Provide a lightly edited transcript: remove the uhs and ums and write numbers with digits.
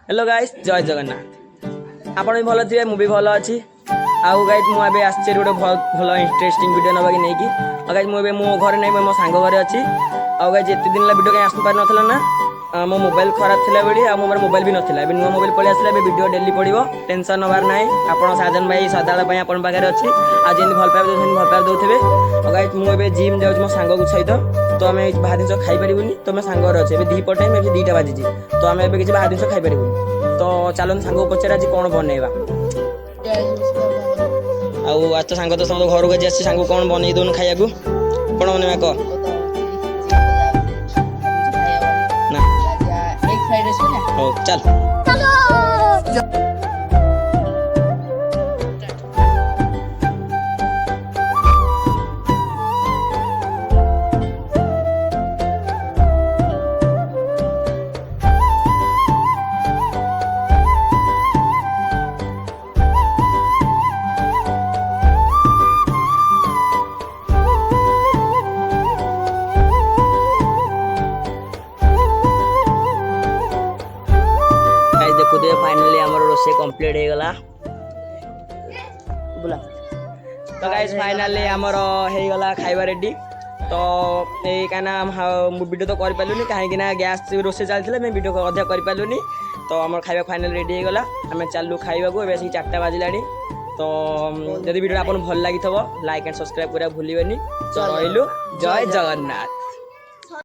Hello guys जय जगन्नाथ आपण भी भल थे मुझे भल अच्छी आउ गाइस मुझे आसचे गोटे भल इंटरेस्टिंग वीडियो नवा कि नहीं गाइस मुझे मो घर नहीं मो सांग घर अच्छी आउ गाइस एत दिन वीडियो कहीं आसपार नाला ना मो मोबाइल खराब थी बेली आ मोबाइल मोबाइल भी नाला नुआ मोबाइल पलि आसला वीडियो डेली पड़ो टेंशन नबार ना आप साजन भाई सदाबे आप पाखे अच्छी आज जमी भल पाइबे भल पाइबे दौथे और गाइस मुझे जिम जाऊँ मो सांग सहित तो आम बाहर जिन खाईपारूनी तो आम सांगर अच्छे दीपर टाइम ए 2टा बाजी तो आम ए किसी बाहर जिन खाईपारूनी तो चलो सांग को पचार आज कौन बनइबा आज तो सांग तो सब घर को आज सांग कौन बनई दौन खाया कौन बनवा कह ना हो चल देखुदे फाइनली हमर रोसे कंप्लीट हो गला बुला तो गाइस फाइनली हमर हो गला खाइबा रेडी तो ए काना वीडियो तो कर पालुनी कहीं ना गैस रोसे चलते मैं वीडियो अधा कर पालुनी तो हमर खाइबा फाइनल रेडी हो गला आम चलू खाइबा को एबे 4टा बाजिलानी तो जदि वीडियो आपन भल लागि थबो लाइक एंड सब्सक्राइब करा भूलिबेनी तो रहिलु जय जगन्नाथ।